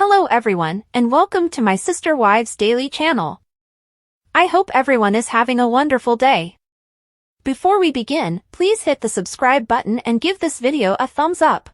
Hello everyone, and welcome to my Sister Wives Daily channel. I hope everyone is having a wonderful day. Before we begin, please hit the subscribe button and give this video a thumbs up.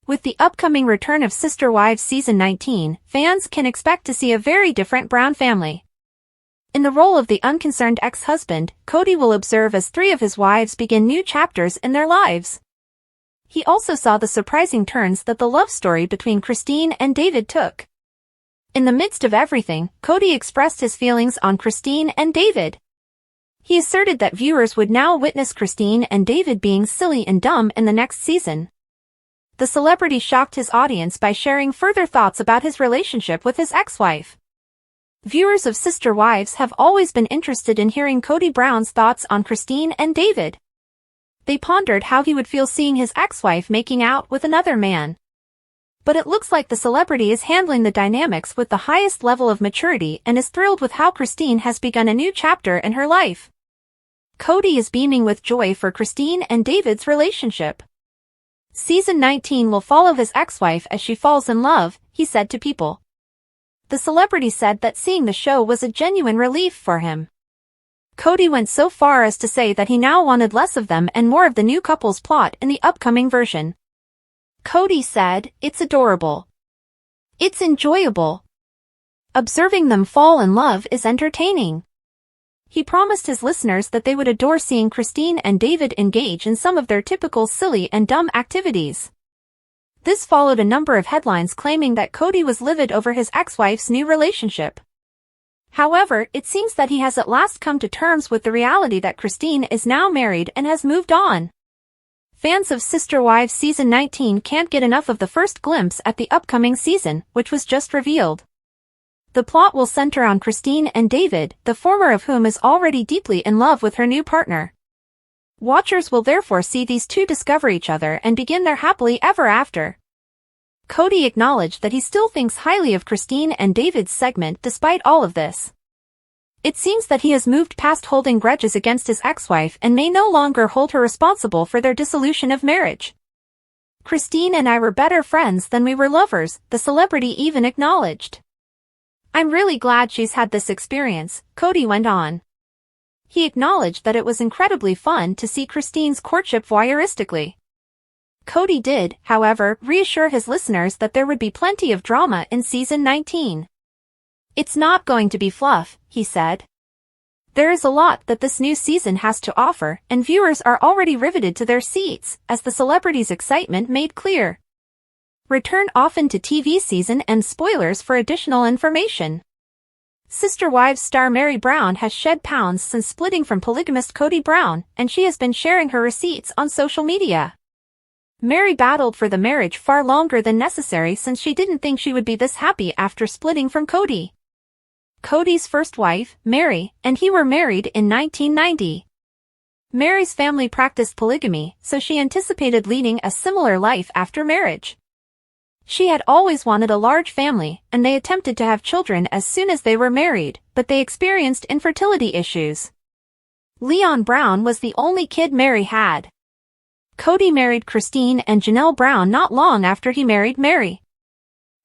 With the upcoming return of Sister Wives Season 19, fans can expect to see a very different Brown family. In the role of the unconcerned ex-husband, Kody will observe as three of his wives begin new chapters in their lives. He also saw the surprising turns that the love story between Christine and David took. In the midst of everything, Kody expressed his feelings on Christine and David. He asserted that viewers would now witness Christine and David being silly and dumb in the next season. The celebrity shocked his audience by sharing further thoughts about his relationship with his ex-wife. Viewers of Sister Wives have always been interested in hearing Kody Brown's thoughts on Christine and David. They pondered how he would feel seeing his ex-wife making out with another man. But it looks like the celebrity is handling the dynamics with the highest level of maturity and is thrilled with how Christine has begun a new chapter in her life. Kody is beaming with joy for Christine and David's relationship. Season 19 will follow his ex-wife as she falls in love, he said to People. The celebrity said that seeing the show was a genuine relief for him. Kody went so far as to say that he now wanted less of them and more of the new couple's plot in the upcoming version. Kody said, "It's adorable. It's enjoyable. Observing them fall in love is entertaining." He promised his listeners that they would adore seeing Christine and David engage in some of their typical silly and dumb activities. This followed a number of headlines claiming that Kody was livid over his ex-wife's new relationship. However, it seems that he has at last come to terms with the reality that Christine is now married and has moved on. Fans of Sister Wives Season 19 can't get enough of the first glimpse at the upcoming season, which was just revealed. The plot will center on Christine and David, the former of whom is already deeply in love with her new partner. Watchers will therefore see these two discover each other and begin their happily ever after. Kody acknowledged that he still thinks highly of Christine and David's segment despite all of this. It seems that he has moved past holding grudges against his ex-wife and may no longer hold her responsible for their dissolution of marriage. "Christine and I were better friends than we were lovers," the celebrity even acknowledged. "I'm really glad she's had this experience," Kody went on. He acknowledged that it was incredibly fun to see Christine's courtship voyeuristically. Kody did, however, reassure his listeners that there would be plenty of drama in Season 19. "It's not going to be fluff," he said. "There is a lot that this new season has to offer, and viewers are already riveted to their seats," as the celebrity's excitement made clear. Return often to TV season and spoilers for additional information. Sister Wives star Meri Brown has shed pounds since splitting from polygamist Kody Brown, and she has been sharing her receipts on social media. Meri battled for the marriage far longer than necessary since she didn't think she would be this happy after splitting from Kody. Kody's first wife, Meri, and he were married in 1990. Meri's family practiced polygamy, so she anticipated leading a similar life after marriage. She had always wanted a large family, and they attempted to have children as soon as they were married, but they experienced infertility issues. Leon Brown was the only kid Meri had. Kody married Christine and Janelle Brown not long after he married Meri.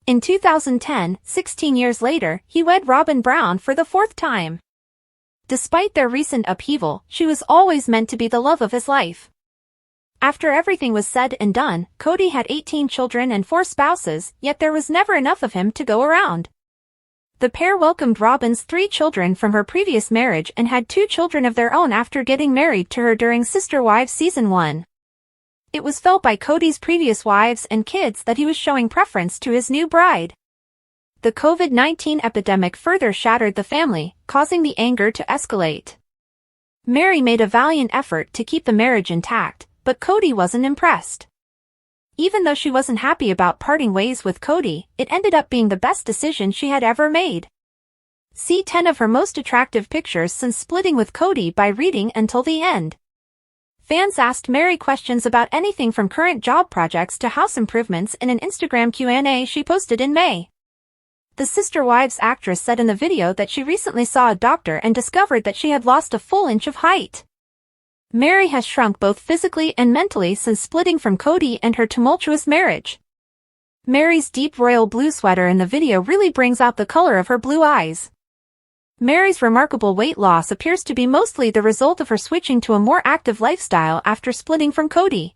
In 2010, 16 years later, he wed Robin Brown for the fourth time. Despite their recent upheaval, she was always meant to be the love of his life. After everything was said and done, Kody had 18 children and 4 spouses, yet there was never enough of him to go around. The pair welcomed Robin's 3 children from her previous marriage and had 2 children of their own after getting married to her during Sister Wives Season 1. It was felt by Kody's previous wives and kids that he was showing preference to his new bride. The COVID-19 epidemic further shattered the family, causing the anger to escalate. Meri made a valiant effort to keep the marriage intact, but Kody wasn't impressed. Even though she wasn't happy about parting ways with Kody, it ended up being the best decision she had ever made. See 10 of her most attractive pictures since splitting with Kody by reading until the end. Fans asked Meri questions about anything from current job projects to house improvements in an Instagram Q&A she posted in May. The Sister Wives actress said in the video that she recently saw a doctor and discovered that she had lost a full inch of height. Meri has shrunk both physically and mentally since splitting from Kody and her tumultuous marriage. Mary's deep royal blue sweater in the video really brings out the color of her blue eyes. Mary's remarkable weight loss appears to be mostly the result of her switching to a more active lifestyle after splitting from Kody.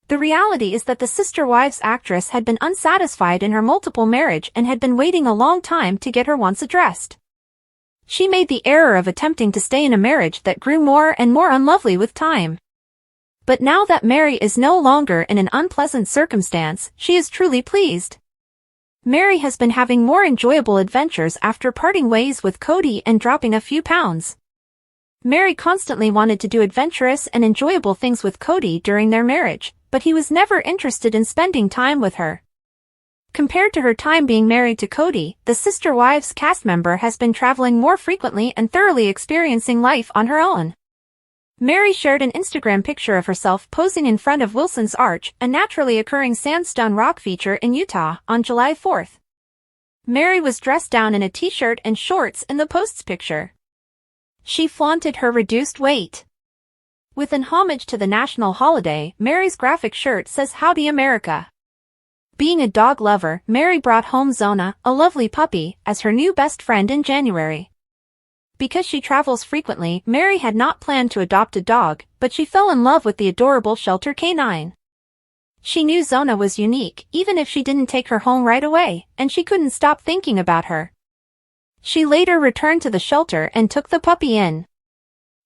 The reality is that the Sister Wives actress had been unsatisfied in her multiple marriage and had been waiting a long time to get her wants addressed. She made the error of attempting to stay in a marriage that grew more and more unlovely with time. But now that Mary is no longer in an unpleasant circumstance, she is truly pleased. Mary has been having more enjoyable adventures after parting ways with Kody and dropping a few pounds. Mary constantly wanted to do adventurous and enjoyable things with Kody during their marriage, but he was never interested in spending time with her. Compared to her time being married to Kody, the Sister Wives cast member has been traveling more frequently and thoroughly experiencing life on her own. Mary shared an Instagram picture of herself posing in front of Wilson's Arch, a naturally occurring sandstone rock feature in Utah, on July 4th. Mary was dressed down in a t-shirt and shorts in the post's picture. She flaunted her reduced weight. With an homage to the national holiday, Mary's graphic shirt says "Howdy America." Being a dog lover, Mary brought home Zona, a lovely puppy, as her new best friend in January. Because she travels frequently, Mary had not planned to adopt a dog, but she fell in love with the adorable shelter canine. She knew Zona was unique, even if she didn't take her home right away, and she couldn't stop thinking about her. She later returned to the shelter and took the puppy in.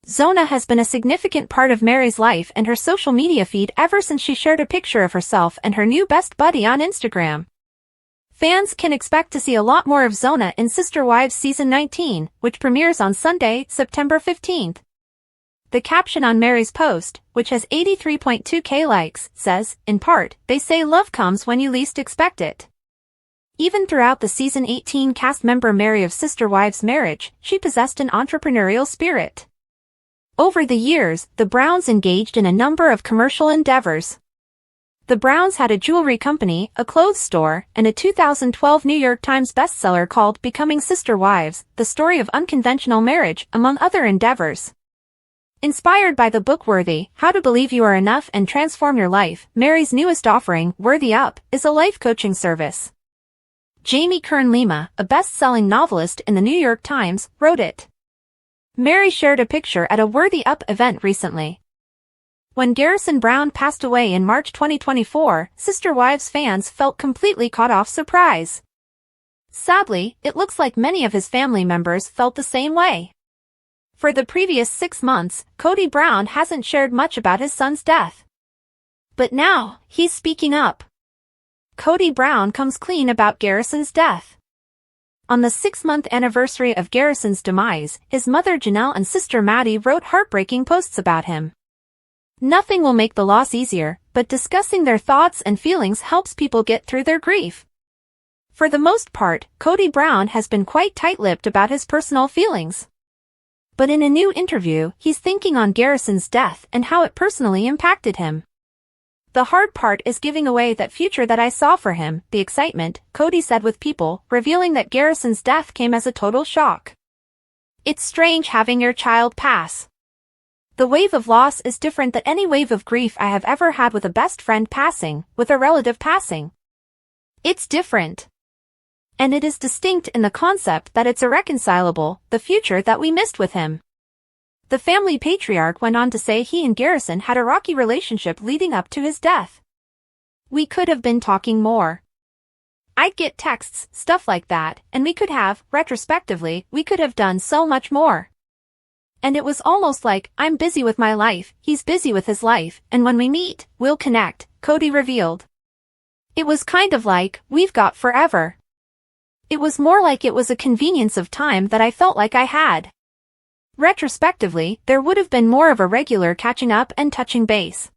Zona has been a significant part of Mary's life and her social media feed ever since she shared a picture of herself and her new best buddy on Instagram. Fans can expect to see a lot more of Zona in Sister Wives Season 19, which premieres on Sunday, September 15th. The caption on Mary's post, which has 83.2k likes, says, in part, "They say love comes when you least expect it." Even throughout the Season 18 cast member Mary of Sister Wives' marriage, she possessed an entrepreneurial spirit. Over the years, the Browns engaged in a number of commercial endeavors. The Browns had a jewelry company, a clothes store, and a 2012 New York Times bestseller called Becoming Sister Wives, The Story of Unconventional Marriage, among other endeavors. Inspired by the book Worthy, How to Believe You Are Enough and Transform Your Life, Mary's newest offering, Worthy Up, is a life coaching service. Jamie Kern Lima, a best-selling novelist in the New York Times, wrote it. Mary shared a picture at a Worthy Up event recently. When Garrison Brown passed away in March 2024, Sister Wives fans felt completely caught off surprise. Sadly, it looks like many of his family members felt the same way. For the previous 6 months, Kody Brown hasn't shared much about his son's death. But now, he's speaking up. Kody Brown comes clean about Garrison's death. On the 6-month anniversary of Garrison's demise, his mother Janelle and sister Maddie wrote heartbreaking posts about him. Nothing will make the loss easier, but discussing their thoughts and feelings helps people get through their grief. For the most part, Kody Brown has been quite tight-lipped about his personal feelings. But in a new interview, he's thinking on Garrison's death and how it personally impacted him. "The hard part is giving away that future that I saw for him, the excitement," Kody said with People, revealing that Garrison's death came as a total shock. "It's strange having your child pass. The wave of loss is different than any wave of grief I have ever had with a best friend passing, with a relative passing. It's different. And it is distinct in the concept that it's irreconcilable, the future that we missed with him." The family patriarch went on to say he and Garrison had a rocky relationship leading up to his death. "We could have been talking more. I'd get texts, stuff like that, and we could have, retrospectively, we could have done so much more. And it was almost like, I'm busy with my life, he's busy with his life, and when we meet, we'll connect," Kody revealed. "It was kind of like, we've got forever. It was more like it was a convenience of time that I felt like I had. Retrospectively, there would have been more of a regular catching up and touching base."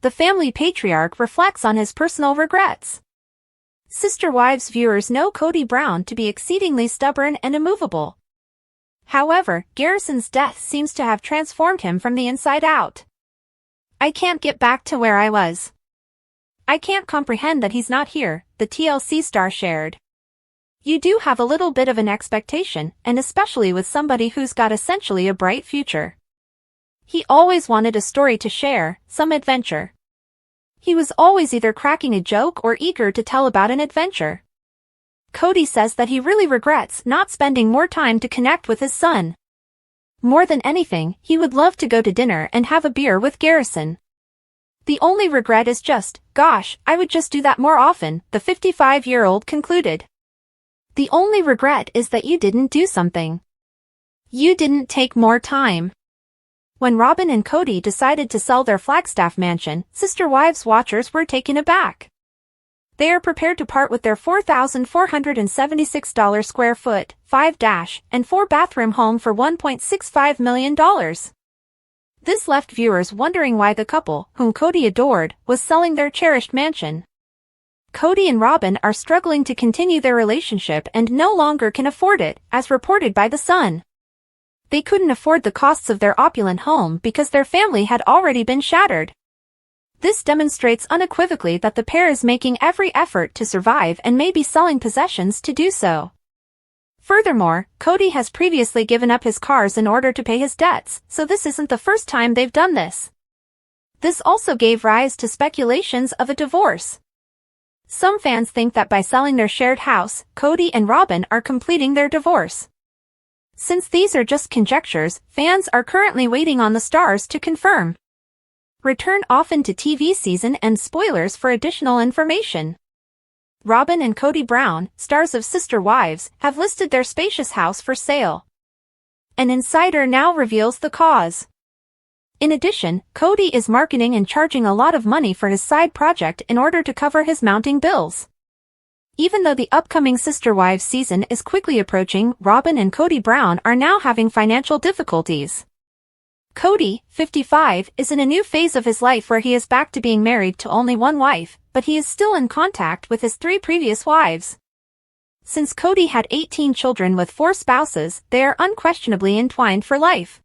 The family patriarch reflects on his personal regrets. Sister Wives viewers know Kody Brown to be exceedingly stubborn and immovable. However, Garrison's death seems to have transformed him from the inside out. "I can't get back to where I was. I can't comprehend that he's not here," the TLC star shared. You do have a little bit of an expectation, and especially with somebody who's got essentially a bright future. He always wanted a story to share, some adventure. He was always either cracking a joke or eager to tell about an adventure. Kody says that he really regrets not spending more time to connect with his son. More than anything, he would love to go to dinner and have a beer with Garrison. The only regret is just, gosh, I would just do that more often, the 55-year-old concluded. The only regret is that you didn't do something. You didn't take more time. When Robyn and Kody decided to sell their Flagstaff mansion, Sister Wives watchers were taken aback. They are prepared to part with their $4,476 square foot, 5- and 4-bathroom home for $1.65 million. This left viewers wondering why the couple, whom Kody adored, was selling their cherished mansion. Kody and Robyn are struggling to continue their relationship and no longer can afford it, as reported by The Sun. They couldn't afford the costs of their opulent home because their family had already been shattered. This demonstrates unequivocally that the pair is making every effort to survive and may be selling possessions to do so. Furthermore, Kody has previously given up his cars in order to pay his debts, so this isn't the first time they've done this. This also gave rise to speculations of a divorce. Some fans think that by selling their shared house, Kody and Robyn are completing their divorce. Since these are just conjectures, fans are currently waiting on the stars to confirm. Return often to TV season and spoilers for additional information. Robyn and Kody Brown, stars of Sister Wives, have listed their spacious house for sale. An insider now reveals the cause. In addition, Kody is marketing and charging a lot of money for his side project in order to cover his mounting bills. Even though the upcoming Sister Wives season is quickly approaching, Robyn and Kody Brown are now having financial difficulties. Kody, 55, is in a new phase of his life where he is back to being married to only one wife, but he is still in contact with his 3 previous wives. Since Kody had 18 children with 4 spouses, they are unquestionably entwined for life.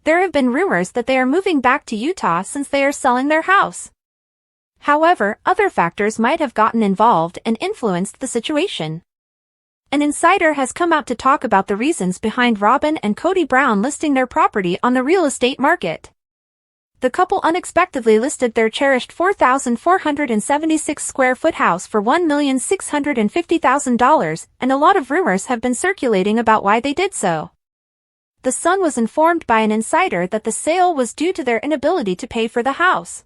There have been rumors that they are moving back to Utah since they are selling their house. However, other factors might have gotten involved and influenced the situation. An insider has come out to talk about the reasons behind Robyn and Kody Brown listing their property on the real estate market. The couple unexpectedly listed their cherished 4,476 square foot house for $1,650,000, and a lot of rumors have been circulating about why they did so. The Sun was informed by an insider that the sale was due to their inability to pay for the house.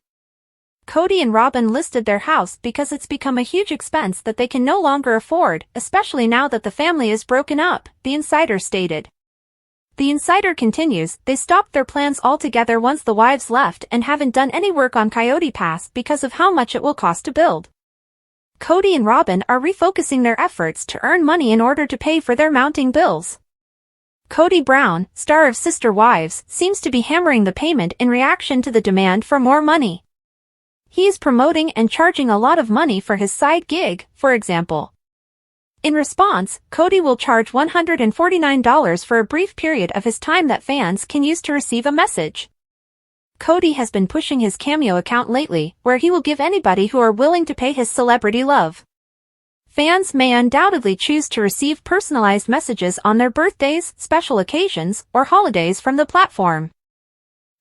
Kody and Robyn listed their house because it's become a huge expense that they can no longer afford, especially now that the family is broken up, the insider stated. The insider continues, they stopped their plans altogether once the wives left and haven't done any work on Coyote Pass because of how much it will cost to build. Kody and Robyn are refocusing their efforts to earn money in order to pay for their mounting bills. Kody Brown, star of Sister Wives, seems to be hammering the payment in reaction to the demand for more money. He is promoting and charging a lot of money for his side gig, for example. In response, Kody will charge $149 for a brief period of his time that fans can use to receive a message. Kody has been pushing his Cameo account lately, where he will give anybody who are willing to pay his celebrity love. Fans may undoubtedly choose to receive personalized messages on their birthdays, special occasions, or holidays from the platform.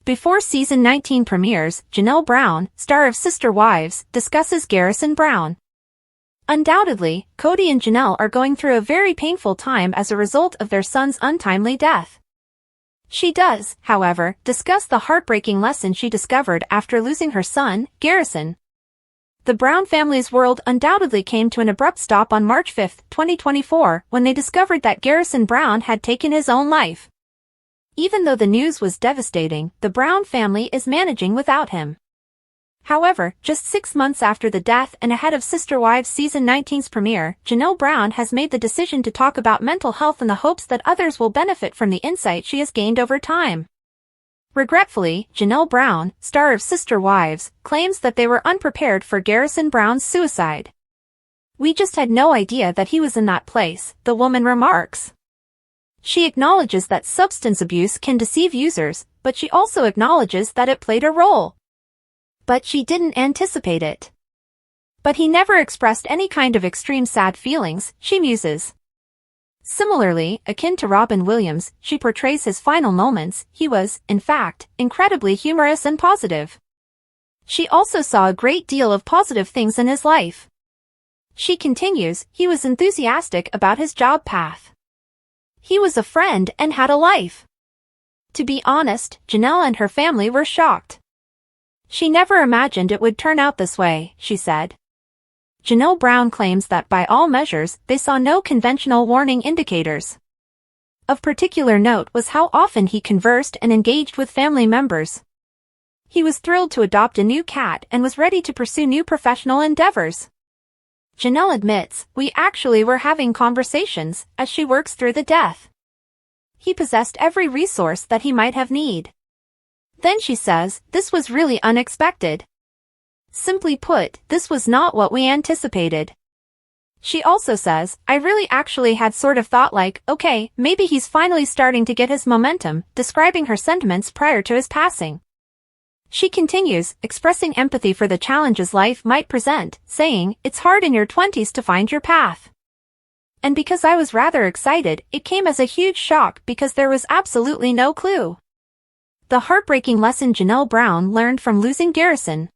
Before season 19 premieres, Janelle Brown, star of Sister Wives, discusses Garrison Brown. Undoubtedly, Kody and Janelle are going through a very painful time as a result of their son's untimely death. She does, however, discuss the heartbreaking lesson she discovered after losing her son, Garrison. The Brown family's world undoubtedly came to an abrupt stop on March 5, 2024, when they discovered that Garrison Brown had taken his own life. Even though the news was devastating, the Brown family is managing without him. However, just 6 months after the death and ahead of Sister Wives season 19's premiere, Janelle Brown has made the decision to talk about mental health in the hopes that others will benefit from the insight she has gained over time. Regretfully, Janelle Brown, star of Sister Wives, claims that they were unprepared for Garrison Brown's suicide. "We just had no idea that he was in that place," the woman remarks. She acknowledges that substance abuse can deceive users, but she also acknowledges that it played a role. But she didn't anticipate it. But he never expressed any kind of extreme sad feelings, she muses. Similarly, akin to Robin Williams, she portrays his final moments, he was, in fact, incredibly humorous and positive. She also saw a great deal of positive things in his life. She continues, he was enthusiastic about his job path. He was a friend and had a life. To be honest, Janelle and her family were shocked. She never imagined it would turn out this way, she said. Janelle Brown claims that by all measures, they saw no conventional warning indicators. Of particular note was how often he conversed and engaged with family members. He was thrilled to adopt a new cat and was ready to pursue new professional endeavors. Janelle admits, we actually were having conversations as she works through the death. He possessed every resource that he might have need. Then she says, this was really unexpected. Simply put, this was not what we anticipated. She also says, I really actually had sort of thought like, okay, maybe he's finally starting to get his momentum, describing her sentiments prior to his passing. She continues, expressing empathy for the challenges life might present, saying, it's hard in your 20s to find your path. And because I was rather excited, it came as a huge shock because there was absolutely no clue. The heartbreaking lesson Janelle Brown learned from losing Garrison.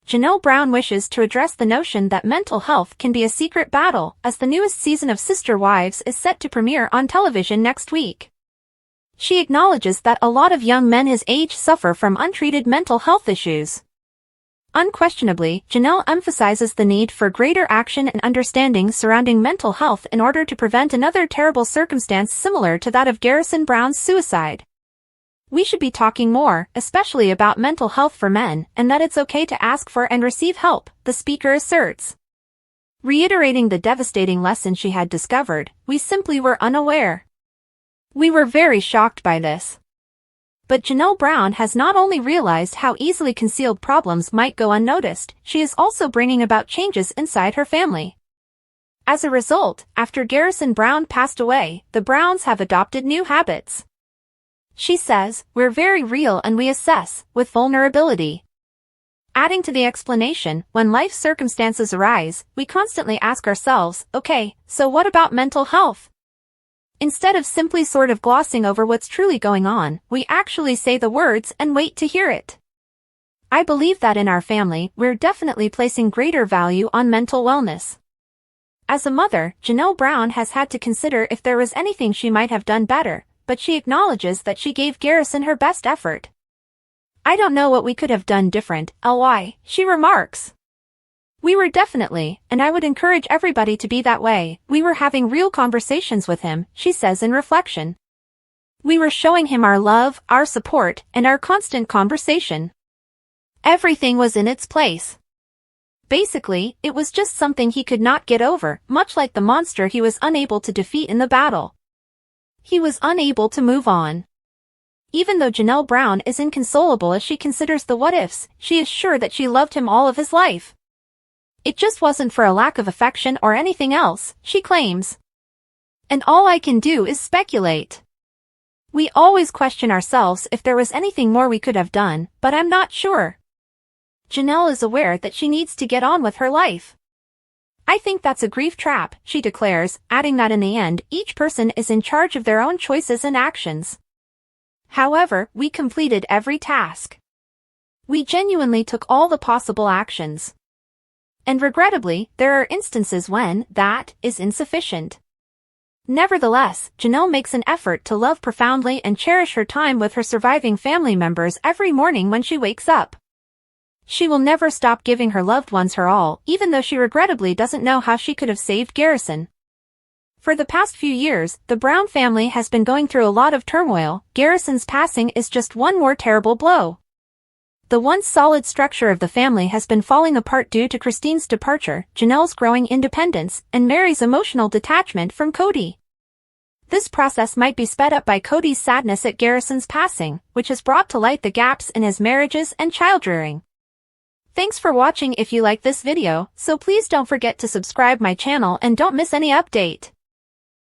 Janelle Brown wishes to address the notion that mental health can be a secret battle, as the newest season of Sister Wives is set to premiere on television next week. She acknowledges that a lot of young men his age suffer from untreated mental health issues. Unquestionably, Janelle emphasizes the need for greater action and understanding surrounding mental health in order to prevent another terrible circumstance similar to that of Garrison Brown's suicide. We should be talking more, especially about mental health for men, and that it's okay to ask for and receive help, the speaker asserts. Reiterating the devastating lesson she had discovered, we simply were unaware. We were very shocked by this. But Janelle Brown has not only realized how easily concealed problems might go unnoticed, she is also bringing about changes inside her family. As a result, after Garrison Brown passed away, the Browns have adopted new habits. She says, we're very real and we assess, with vulnerability. Adding to the explanation, when life circumstances arise, we constantly ask ourselves, okay, so what about mental health? Instead of simply sort of glossing over what's truly going on, we actually say the words and wait to hear it. I believe that in our family, we're definitely placing greater value on mental wellness. As a mother, Janelle Brown has had to consider if there was anything she might have done better, but she acknowledges that she gave Garrison her best effort. I don't know what we could have done different, Ly, she remarks. We were definitely, and I would encourage everybody to be that way, we were having real conversations with him, she says in reflection. We were showing him our love, our support, and our constant conversation. Everything was in its place. Basically, it was just something he could not get over, much like the monster he was unable to defeat in the battle. He was unable to move on. Even though Janelle Brown is inconsolable as she considers the what-ifs, she is sure that she loved him all of his life. It just wasn't for a lack of affection or anything else, she claims. And all I can do is speculate. We always question ourselves if there was anything more we could have done, but I'm not sure. Janelle is aware that she needs to get on with her life. I think that's a grief trap, she declares, adding that in the end, each person is in charge of their own choices and actions. However, we completed every task. We genuinely took all the possible actions. And regrettably, there are instances when that is insufficient. Nevertheless, Janelle makes an effort to love profoundly and cherish her time with her surviving family members every morning when she wakes up. She will never stop giving her loved ones her all, even though she regrettably doesn't know how she could have saved Garrison. For the past few years, the Brown family has been going through a lot of turmoil. Garrison's passing is just one more terrible blow. The once solid structure of the family has been falling apart due to Christine's departure, Janelle's growing independence, and Mary's emotional detachment from Kody. This process might be sped up by Kody's sadness at Garrison's passing, which has brought to light the gaps in his marriages and child-rearing. Thanks for watching. If you like this video, so please don't forget to subscribe my channel and don't miss any update.